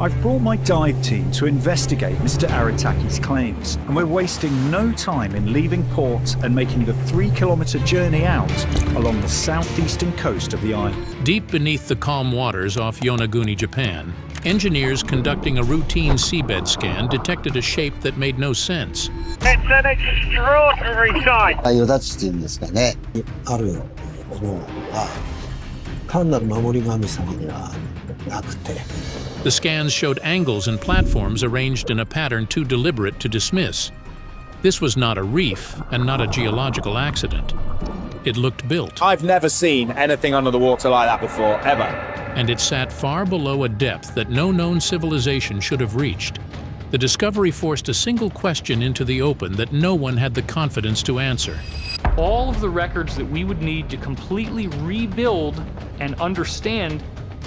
I've brought my dive team to investigate Mr. Aritaki's claims, and we're wasting no time in leaving port and making the 3-kilometer journey out along the southeastern coast of the island. Deep beneath the calm waters off Yonaguni, Japan, engineers conducting a routine seabed scan detected a shape that made no sense. It's an extraordinary sight! よだちっていうんですかね。あるものは単なる守り神様ではなくて。The scans showed angles and platforms arranged in a pattern too deliberate to dismiss. This was not a reef and not a geological accident. It looked built. I've never seen anything under the water like that before, ever. And it sat far below a depth that no known civilization should have reached. The discovery forced a single question into the open that no one had the confidence to answer. All of the records that we would need to completely rebuild and understand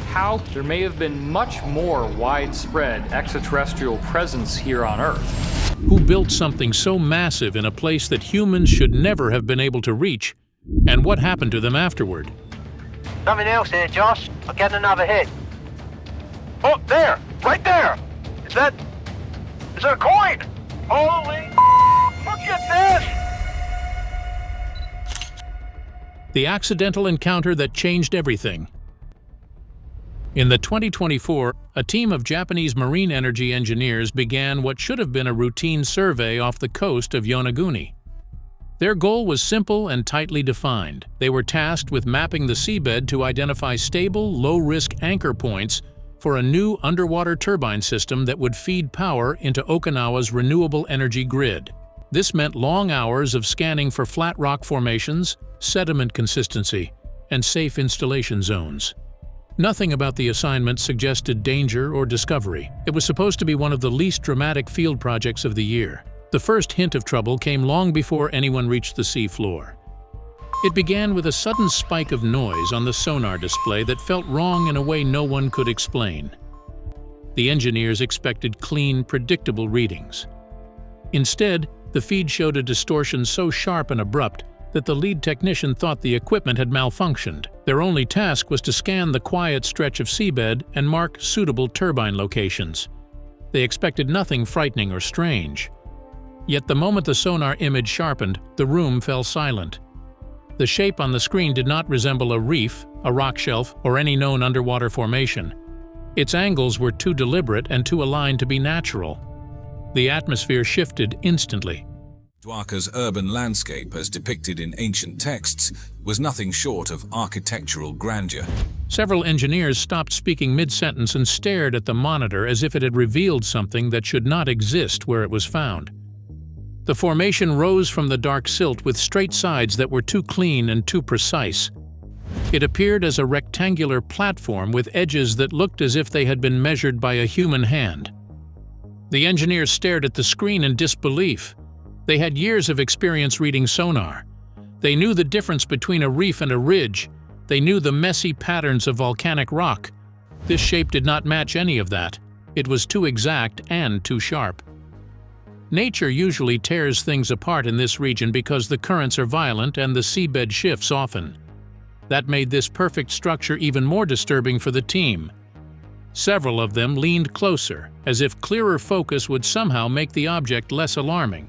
how there may have been much more widespread extraterrestrial presence here on Earth. Who built something so massive in a place that humans should never have been able to reach? And what happened to them afterward? Something else here, Josh. I'm getting another hit. Oh, there! Right there! Is that a coin? Holy look at this! The accidental encounter that changed everything. In the 2024, a team of Japanese marine energy engineers began what should have been a routine survey off the coast of Yonaguni. Their goal was simple and tightly defined. They were tasked with mapping the seabed to identify stable, low-risk anchor points for a new underwater turbine system that would feed power into Okinawa's renewable energy grid. This meant long hours of scanning for flat rock formations, sediment consistency, and safe installation zones. Nothing about the assignment suggested danger or discovery. It was supposed to be one of the least dramatic field projects of the year. The first hint of trouble came long before anyone reached the sea floor. It began with a sudden spike of noise on the sonar display that felt wrong in a way no one could explain. The engineers expected clean, predictable readings. Instead, the feed showed a distortion so sharp and abrupt that the lead technician thought the equipment had malfunctioned. Their only task was to scan the quiet stretch of seabed and mark suitable turbine locations. They expected nothing frightening or strange. Yet the moment the sonar image sharpened, the room fell silent. The shape on the screen did not resemble a reef, a rock shelf, or any known underwater formation. Its angles were too deliberate and too aligned to be natural. The atmosphere shifted instantly. Dwaka's urban landscape, as depicted in ancient texts, was nothing short of architectural grandeur. Several engineers stopped speaking mid-sentence and stared at the monitor as if it had revealed something that should not exist where it was found. The formation rose from the dark silt with straight sides that were too clean and too precise. It appeared as a rectangular platform with edges that looked as if they had been measured by a human hand. The engineers stared at the screen in disbelief. They had years of experience reading sonar. They knew the difference between a reef and a ridge. They knew the messy patterns of volcanic rock. This shape did not match any of that. It was too exact and too sharp. Nature usually tears things apart in this region because the currents are violent and the seabed shifts often. That made this perfect structure even more disturbing for the team. Several of them leaned closer, as if clearer focus would somehow make the object less alarming.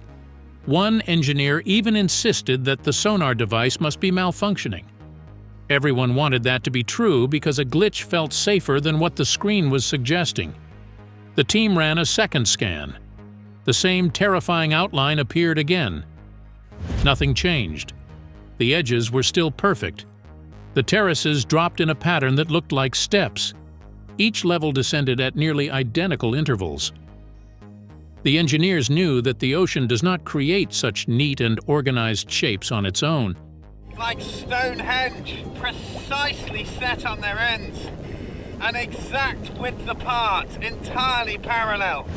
One engineer even insisted that the sonar device must be malfunctioning. Everyone wanted that to be true because a glitch felt safer than what the screen was suggesting. The team ran a second scan. The same terrifying outline appeared again. Nothing changed. The edges were still perfect. The terraces dropped in a pattern that looked like steps. Each level descended at nearly identical intervals. The engineers knew that the ocean does not create such neat and organized shapes on its own. Like Stonehenge, precisely set on their ends. An exact width apart, entirely parallel.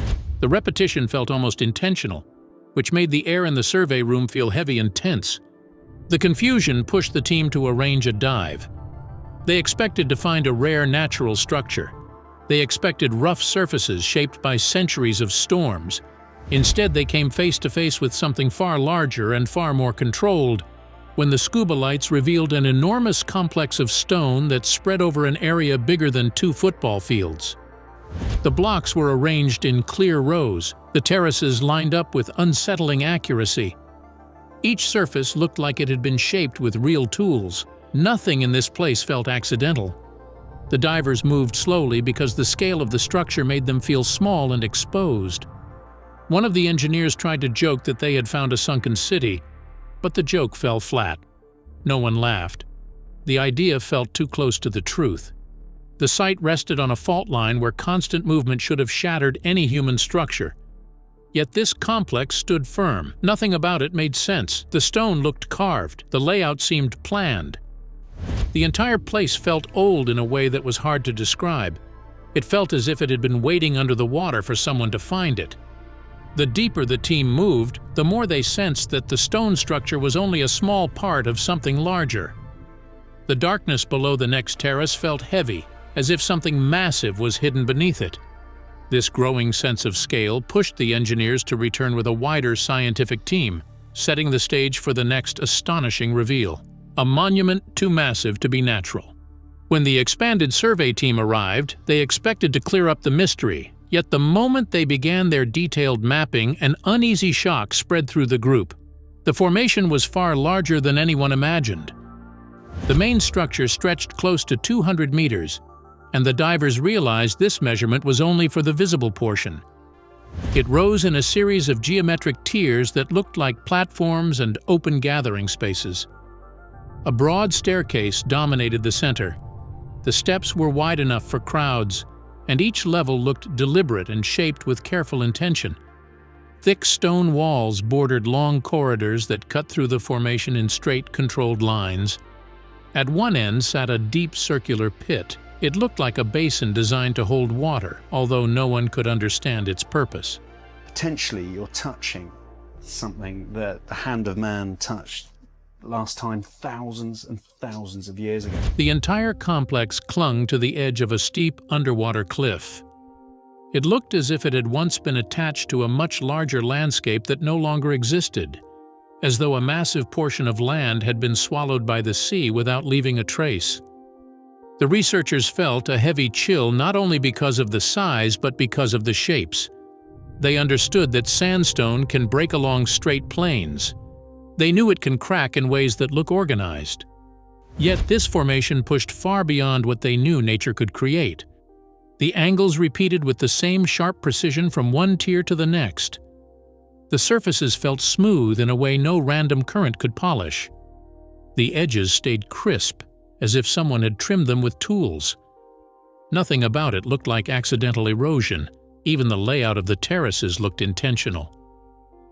The repetition felt almost intentional, which made the air in the survey room feel heavy and tense. The confusion pushed the team to arrange a dive. They expected to find a rare natural structure. They expected rough surfaces shaped by centuries of storms. Instead, they came face to face with something far larger and far more controlled, when the scuba lights revealed an enormous complex of stone that spread over an area bigger than 2 football fields. The blocks were arranged in clear rows, the terraces lined up with unsettling accuracy. Each surface looked like it had been shaped with real tools. Nothing in this place felt accidental. The divers moved slowly because the scale of the structure made them feel small and exposed. One of the engineers tried to joke that they had found a sunken city, but the joke fell flat. No one laughed. The idea felt too close to the truth. The site rested on a fault line where constant movement should have shattered any human structure. Yet this complex stood firm. Nothing about it made sense. The stone looked carved. The layout seemed planned. The entire place felt old in a way that was hard to describe. It felt as if it had been waiting under the water for someone to find it. The deeper the team moved, the more they sensed that the stone structure was only a small part of something larger. The darkness below the next terrace felt heavy, as if something massive was hidden beneath it. This growing sense of scale pushed the engineers to return with a wider scientific team, setting the stage for the next astonishing reveal. A monument too massive to be natural. When the expanded survey team arrived, they expected to clear up the mystery, yet the moment they began their detailed mapping, an uneasy shock spread through the group. The formation was far larger than anyone imagined. The main structure stretched close to 200 meters, and the divers realized this measurement was only for the visible portion. It rose in a series of geometric tiers that looked like platforms and open gathering spaces. A broad staircase dominated the center. The steps were wide enough for crowds, and each level looked deliberate and shaped with careful intention. Thick stone walls bordered long corridors that cut through the formation in straight, controlled lines. At one end sat a deep circular pit. It looked like a basin designed to hold water, although no one could understand its purpose. Potentially you're touching something that the hand of man touched last time thousands and thousands of years ago. The entire complex clung to the edge of a steep underwater cliff. It looked as if it had once been attached to a much larger landscape that no longer existed, as though a massive portion of land had been swallowed by the sea without leaving a trace. The researchers felt a heavy chill not only because of the size but because of the shapes. They understood that sandstone can break along straight planes. They knew it can crack in ways that look organized. Yet this formation pushed far beyond what they knew nature could create. The angles repeated with the same sharp precision from one tier to the next. The surfaces felt smooth in a way no random current could polish. The edges stayed crisp, as if someone had trimmed them with tools. Nothing about it looked like accidental erosion. Even the layout of the terraces looked intentional.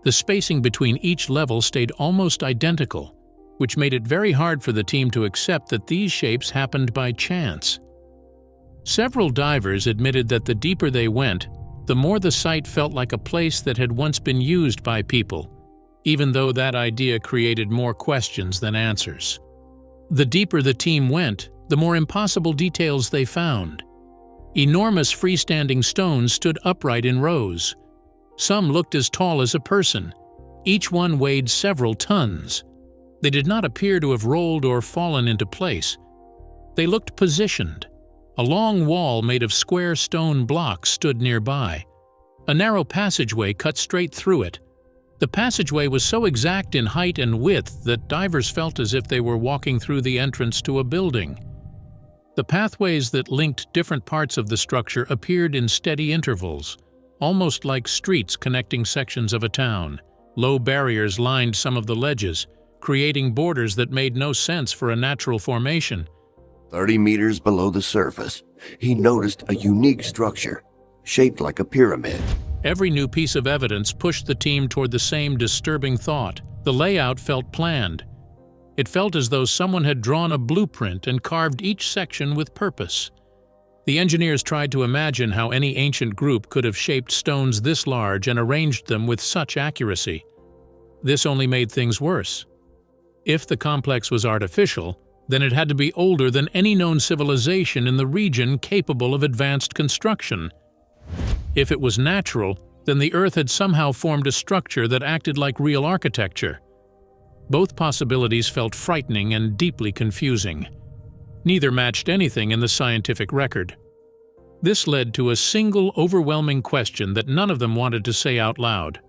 The spacing between each level stayed almost identical, which made it very hard for the team to accept that these shapes happened by chance. Several divers admitted that the deeper they went, the more the site felt like a place that had once been used by people, even though that idea created more questions than answers. The deeper the team went, the more impossible details they found. Enormous freestanding stones stood upright in rows. Some looked as tall as a person. Each one weighed several tons. They did not appear to have rolled or fallen into place. They looked positioned. A long wall made of square stone blocks stood nearby. A narrow passageway cut straight through it. The passageway was so exact in height and width that divers felt as if they were walking through the entrance to a building. The pathways that linked different parts of the structure appeared in steady intervals, almost like streets connecting sections of a town. Low barriers lined some of the ledges, creating borders that made no sense for a natural formation. 30 meters below the surface, he noticed a unique structure, shaped like a pyramid. Every new piece of evidence pushed the team toward the same disturbing thought. The layout felt planned. It felt as though someone had drawn a blueprint and carved each section with purpose. The engineers tried to imagine how any ancient group could have shaped stones this large and arranged them with such accuracy. This only made things worse. If the complex was artificial, then it had to be older than any known civilization in the region capable of advanced construction. If it was natural, then the Earth had somehow formed a structure that acted like real architecture. Both possibilities felt frightening and deeply confusing. Neither matched anything in the scientific record. This led to a single overwhelming question that none of them wanted to say out loud.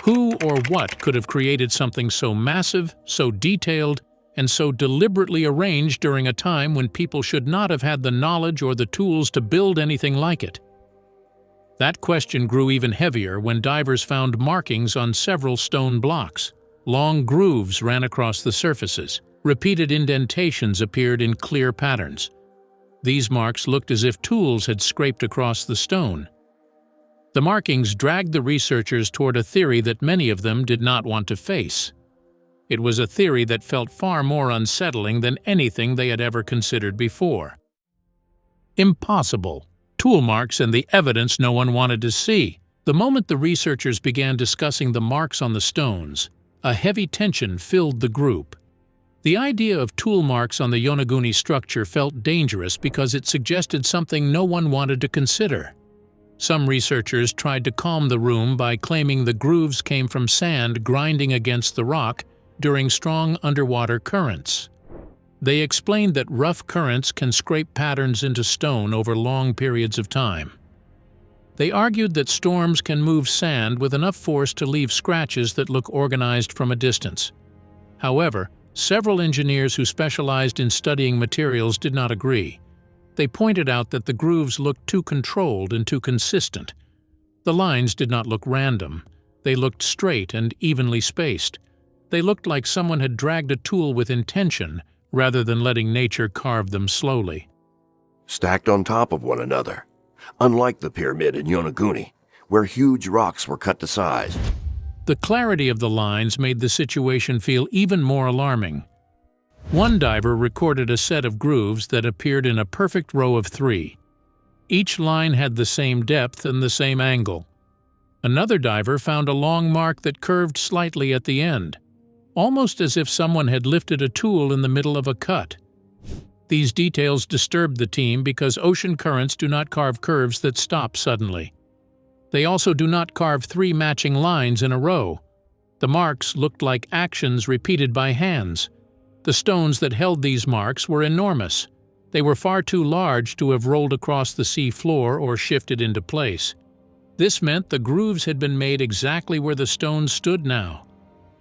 Who or what could have created something so massive, so detailed, and so deliberately arranged during a time when people should not have had the knowledge or the tools to build anything like it? That question grew even heavier when divers found markings on several stone blocks. Long grooves ran across the surfaces. Repeated indentations appeared in clear patterns. These marks looked as if tools had scraped across the stone. The markings dragged the researchers toward a theory that many of them did not want to face. It was a theory that felt far more unsettling than anything they had ever considered before. Impossible. Tool marks and the evidence no one wanted to see. The moment the researchers began discussing the marks on the stones, a heavy tension filled the group. The idea of tool marks on the Yonaguni structure felt dangerous because it suggested something no one wanted to consider. Some researchers tried to calm the room by claiming the grooves came from sand grinding against the rock during strong underwater currents. They explained that rough currents can scrape patterns into stone over long periods of time. They argued that storms can move sand with enough force to leave scratches that look organized from a distance. However, several engineers who specialized in studying materials did not agree. They pointed out that the grooves looked too controlled and too consistent. The lines did not look random. They looked straight and evenly spaced. They looked like someone had dragged a tool with intention rather than letting nature carve them slowly. Stacked on top of one another, unlike the pyramid in Yonaguni, where huge rocks were cut to size. The clarity of the lines made the situation feel even more alarming. One diver recorded a set of grooves that appeared in a perfect row of 3. Each line had the same depth and the same angle. Another diver found a long mark that curved slightly at the end, almost as if someone had lifted a tool in the middle of a cut. These details disturbed the team because ocean currents do not carve curves that stop suddenly. They also do not carve 3 matching lines in a row. The marks looked like actions repeated by hands. The stones that held these marks were enormous. They were far too large to have rolled across the sea floor or shifted into place. This meant the grooves had been made exactly where the stones stood now.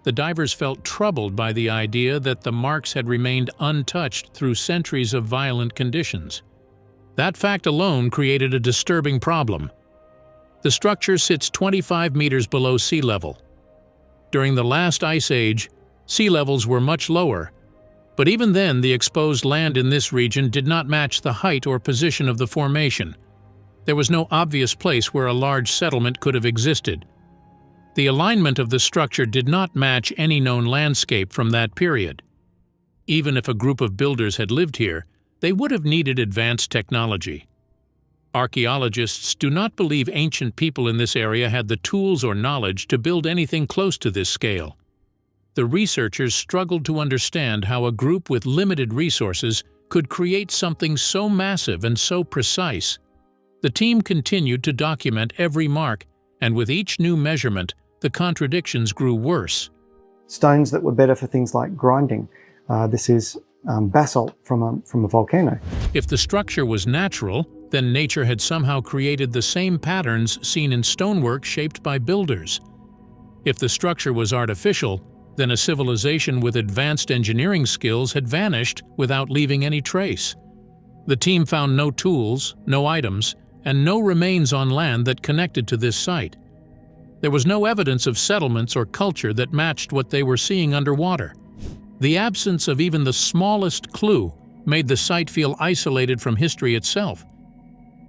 The divers felt troubled by the idea that the marks had remained untouched through centuries of violent conditions. That fact alone created a disturbing problem. The structure sits 25 meters below sea level. During the last ice age, sea levels were much lower, but even then the exposed land in this region did not match the height or position of the formation. There was no obvious place where a large settlement could have existed. The alignment of the structure did not match any known landscape from that period. Even if a group of builders had lived here, they would have needed advanced technology. Archaeologists do not believe ancient people in this area had the tools or knowledge to build anything close to this scale. The researchers struggled to understand how a group with limited resources could create something so massive and so precise. The team continued to document every mark, and with each new measurement, the contradictions grew worse. Stones that were better for things like grinding. This is basalt from a volcano. If the structure was natural, then nature had somehow created the same patterns seen in stonework shaped by builders. If the structure was artificial, then a civilization with advanced engineering skills had vanished without leaving any trace. The team found no tools, no items, and no remains on land that connected to this site. There was no evidence of settlements or culture that matched what they were seeing underwater. The absence of even the smallest clue made the site feel isolated from history itself.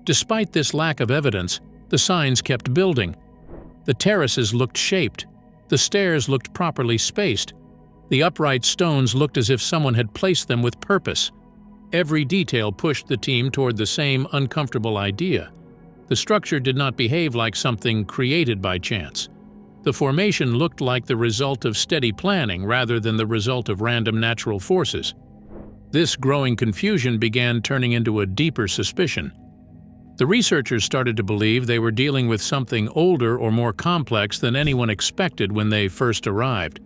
Despite this lack of evidence, the signs kept building. The terraces looked shaped. The stairs looked properly spaced. The upright stones looked as if someone had placed them with purpose. Every detail pushed the team toward the same uncomfortable idea. The structure did not behave like something created by chance. The formation looked like the result of steady planning rather than the result of random natural forces. This growing confusion began turning into a deeper suspicion. The researchers started to believe they were dealing with something older or more complex than anyone expected when they first arrived.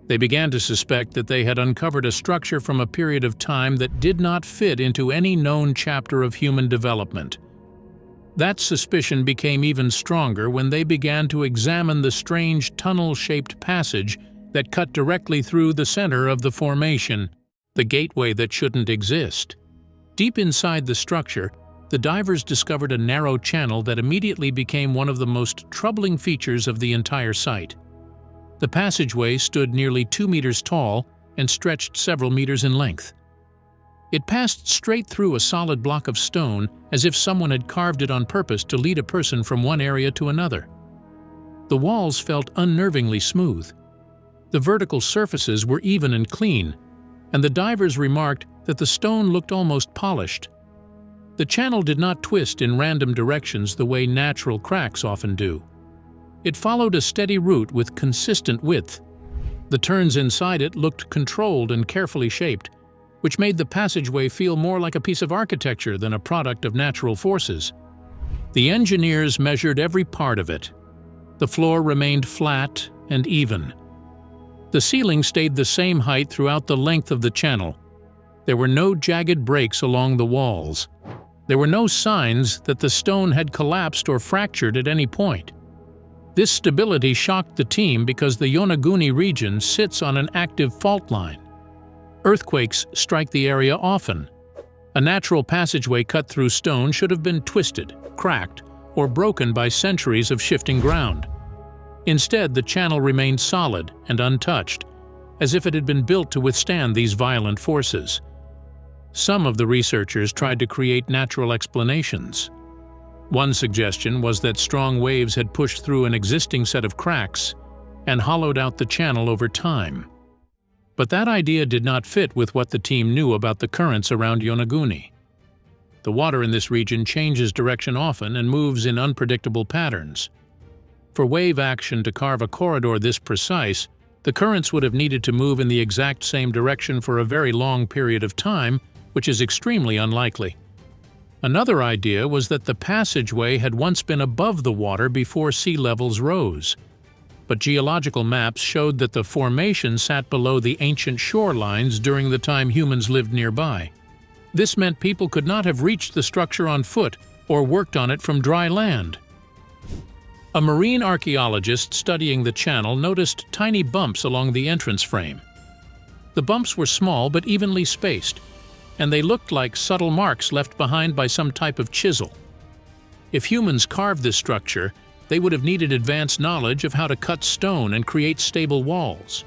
They began to suspect that they had uncovered a structure from a period of time that did not fit into any known chapter of human development. That suspicion became even stronger when they began to examine the strange tunnel-shaped passage that cut directly through the center of the formation, the gateway that shouldn't exist. Deep inside the structure, the divers discovered a narrow channel that immediately became one of the most troubling features of the entire site. The passageway stood nearly 2 meters tall and stretched several meters in length. It passed straight through a solid block of stone, as if someone had carved it on purpose to lead a person from one area to another. The walls felt unnervingly smooth. The vertical surfaces were even and clean, and the divers remarked that the stone looked almost polished. The channel did not twist in random directions the way natural cracks often do. It followed a steady route with consistent width. The turns inside it looked controlled and carefully shaped, which made the passageway feel more like a piece of architecture than a product of natural forces. The engineers measured every part of it. The floor remained flat and even. The ceiling stayed the same height throughout the length of the channel. There were no jagged breaks along the walls. There were no signs that the stone had collapsed or fractured at any point. This stability shocked the team because the Yonaguni region sits on an active fault line. Earthquakes strike the area often. A natural passageway cut through stone should have been twisted, cracked, or broken by centuries of shifting ground. Instead, the channel remained solid and untouched, as if it had been built to withstand these violent forces. Some of the researchers tried to create natural explanations. One suggestion was that strong waves had pushed through an existing set of cracks and hollowed out the channel over time. But that idea did not fit with what the team knew about the currents around Yonaguni. The water in this region changes direction often and moves in unpredictable patterns. For wave action to carve a corridor this precise, the currents would have needed to move in the exact same direction for a very long period of time, which is extremely unlikely. Another idea was that the passageway had once been above the water before sea levels rose. But geological maps showed that the formation sat below the ancient shorelines during the time humans lived nearby. This meant people could not have reached the structure on foot or worked on it from dry land. A marine archaeologist studying the channel noticed tiny bumps along the entrance frame. The bumps were small but evenly spaced, and they looked like subtle marks left behind by some type of chisel. If humans carved this structure, they would have needed advanced knowledge of how to cut stone and create stable walls.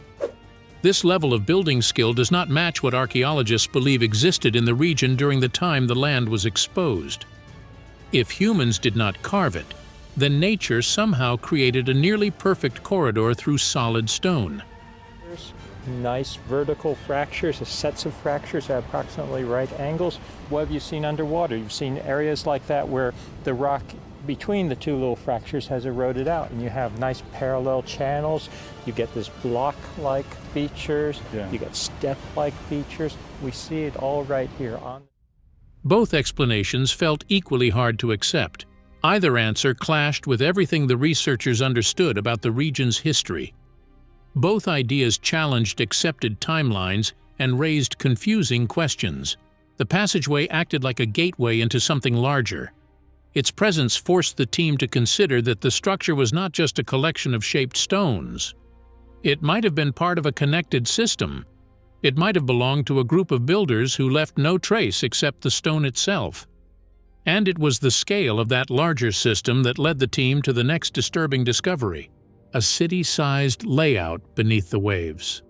This level of building skill does not match what archaeologists believe existed in the region during the time the land was exposed. If humans did not carve it, then nature somehow created a nearly perfect corridor through solid stone. Nice vertical fractures, sets of fractures at approximately right angles. What have you seen underwater? You've seen areas like that where the rock between the two little fractures has eroded out, and you have nice parallel channels. You get this block-like features, you get step-like features. We see it all right here on. Both explanations felt equally hard to accept. Either answer clashed with everything the researchers understood about the region's history. Both ideas challenged accepted timelines and raised confusing questions. The passageway acted like a gateway into something larger. Its presence forced the team to consider that the structure was not just a collection of shaped stones. It might have been part of a connected system. It might have belonged to a group of builders who left no trace except the stone itself. And it was the scale of that larger system that led the team to the next disturbing discovery: a city-sized layout beneath the waves.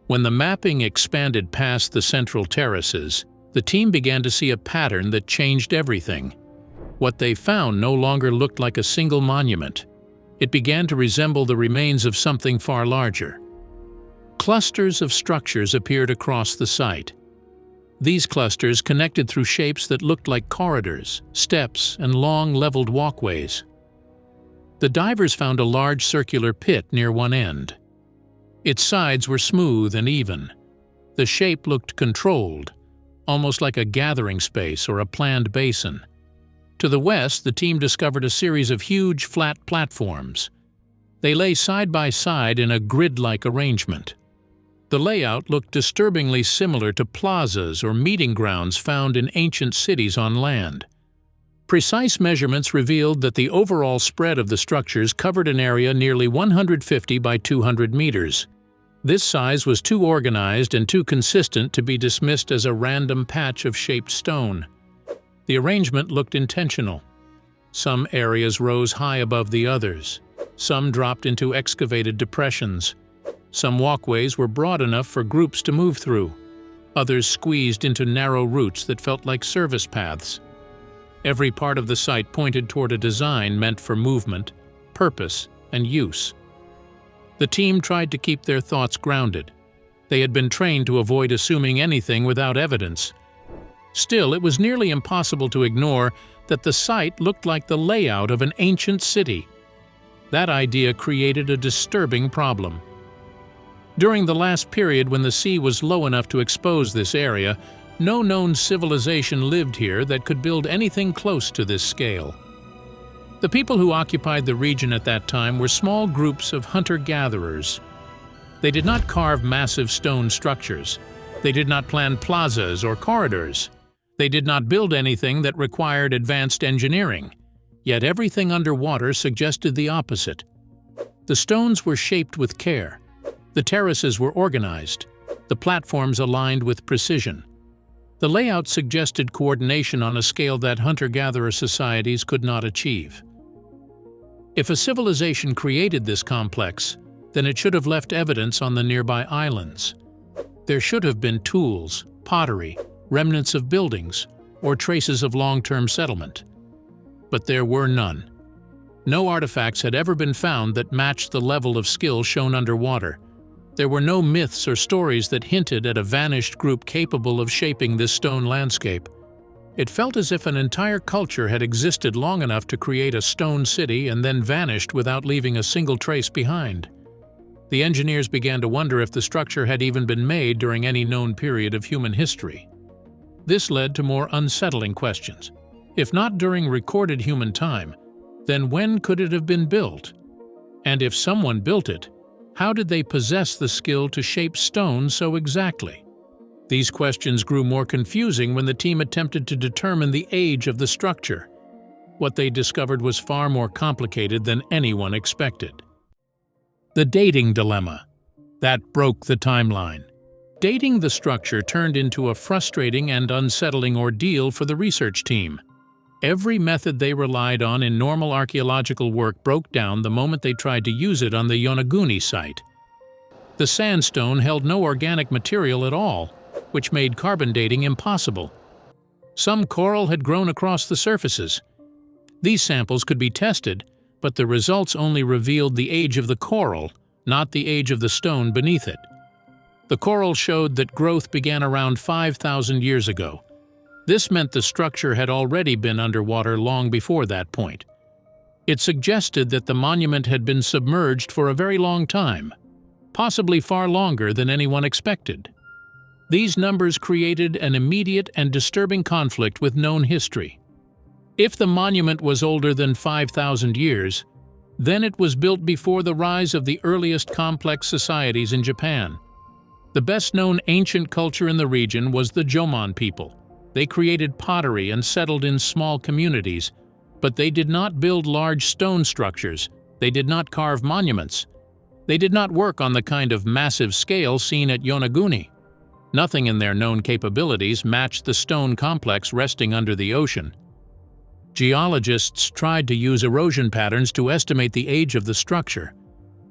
When the mapping expanded past the central terraces, the team began to see a pattern that changed everything. What they found no longer looked like a single monument. It began to resemble the remains of something far larger. Clusters of structures appeared across the site. These clusters connected through shapes that looked like corridors, steps, and long leveled walkways. The divers found a large circular pit near one end. Its sides were smooth and even. The shape looked controlled, almost like a gathering space or a planned basin. To the west, the team discovered a series of huge, flat platforms. They lay side by side in a grid-like arrangement. The layout looked disturbingly similar to plazas or meeting grounds found in ancient cities on land. Precise measurements revealed that the overall spread of the structures covered an area nearly 150 by 200 meters. This size was too organized and too consistent to be dismissed as a random patch of shaped stone. The arrangement looked intentional. Some areas rose high above the others. Some dropped into excavated depressions. Some walkways were broad enough for groups to move through. Others squeezed into narrow routes that felt like service paths. Every part of the site pointed toward a design meant for movement, purpose, and use. The team tried to keep their thoughts grounded. They had been trained to avoid assuming anything without evidence. Still, it was nearly impossible to ignore that the site looked like the layout of an ancient city. That idea created a disturbing problem. During the last period when the sea was low enough to expose this area, no known civilization lived here that could build anything close to this scale. The people who occupied the region at that time were small groups of hunter-gatherers. They did not carve massive stone structures. They did not plan plazas or corridors. They did not build anything that required advanced engineering. Yet everything underwater suggested the opposite. The stones were shaped with care. The terraces were organized. The platforms aligned with precision. The layout suggested coordination on a scale that hunter-gatherer societies could not achieve. If a civilization created this complex, then it should have left evidence on the nearby islands. There should have been tools, pottery, remnants of buildings, or traces of long-term settlement. But there were none. No artifacts had ever been found that matched the level of skill shown underwater. There were no myths or stories that hinted at a vanished group capable of shaping this stone landscape. It felt as if an entire culture had existed long enough to create a stone city and then vanished without leaving a single trace behind. The engineers began to wonder if the structure had even been made during any known period of human history. This led to more unsettling questions. If not during recorded human time, then when could it have been built? And if someone built it, how did they possess the skill to shape stone so exactly? These questions grew more confusing when the team attempted to determine the age of the structure. What they discovered was far more complicated than anyone expected. The dating dilemma. That broke the timeline. Dating the structure turned into a frustrating and unsettling ordeal for the research team. Every method they relied on in normal archaeological work broke down the moment they tried to use it on the Yonaguni site. The sandstone held no organic material at all, which made carbon dating impossible. Some coral had grown across the surfaces. These samples could be tested, but the results only revealed the age of the coral, not the age of the stone beneath it. The coral showed that growth began around 5,000 years ago. This meant the structure had already been underwater long before that point. It suggested that the monument had been submerged for a very long time, possibly far longer than anyone expected. These numbers created an immediate and disturbing conflict with known history. If the monument was older than 5,000 years, then it was built before the rise of the earliest complex societies in Japan. The best-known ancient culture in the region was the Jomon people. They created pottery and settled in small communities, but they did not build large stone structures. They did not carve monuments. They did not work on the kind of massive scale seen at Yonaguni. Nothing in their known capabilities matched the stone complex resting under the ocean. Geologists tried to use erosion patterns to estimate the age of the structure,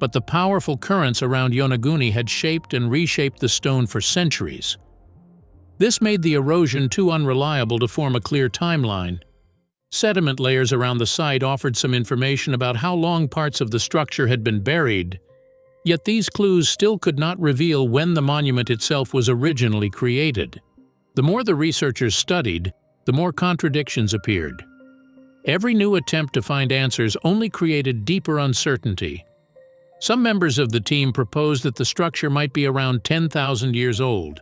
but the powerful currents around Yonaguni had shaped and reshaped the stone for centuries. This made the erosion too unreliable to form a clear timeline. Sediment layers around the site offered some information about how long parts of the structure had been buried, yet these clues still could not reveal when the monument itself was originally created. The more the researchers studied, the more contradictions appeared. Every new attempt to find answers only created deeper uncertainty. Some members of the team proposed that the structure might be around 10,000 years old.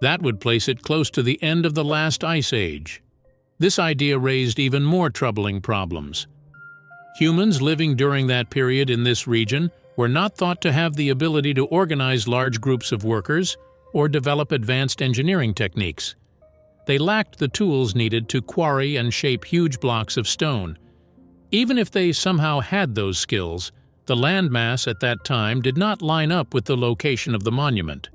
That would place it close to the end of the last ice age. This idea raised even more troubling problems. Humans living during that period in this region were not thought to have the ability to organize large groups of workers or develop advanced engineering techniques. they lacked the tools needed to quarry and shape huge blocks of stone. Even if they somehow had those skills, the landmass at that time did not line up with the location of the monument.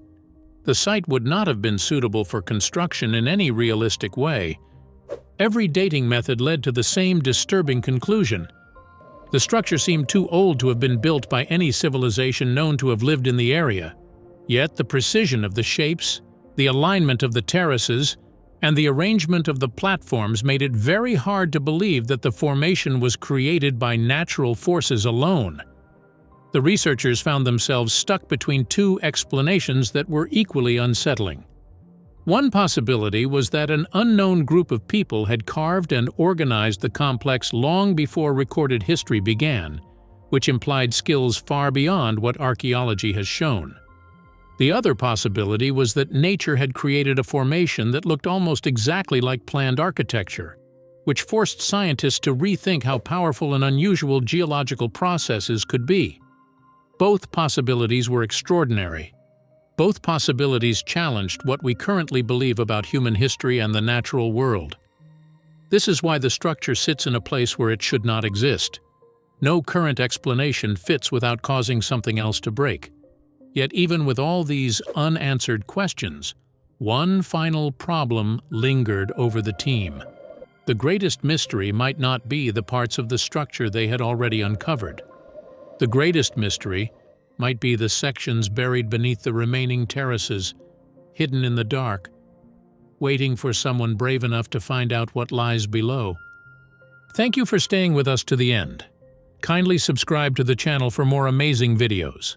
The site would not have been suitable for construction in any realistic way. Every dating method led to the same disturbing conclusion. The structure seemed too old to have been built by any civilization known to have lived in the area. Yet the precision of the shapes, the alignment of the terraces, and the arrangement of the platforms made it very hard to believe that the formation was created by natural forces alone. The researchers found themselves stuck between two explanations that were equally unsettling. One possibility was that an unknown group of people had carved and organized the complex long before recorded history began, which implied skills far beyond what archaeology has shown. The other possibility was that nature had created a formation that looked almost exactly like planned architecture, which forced scientists to rethink how powerful and unusual geological processes could be. Both possibilities were extraordinary. Both possibilities challenged what we currently believe about human history and the natural world. This is why the structure sits in a place where it should not exist. No current explanation fits without causing something else to break. Yet even with all these unanswered questions, one final problem lingered over the team. The greatest mystery might not be the parts of the structure they had already uncovered. The greatest mystery might be the sections buried beneath the remaining terraces, hidden in the dark, waiting for someone brave enough to find out what lies below. Thank you for staying with us to the end. Kindly subscribe to the channel for more amazing videos.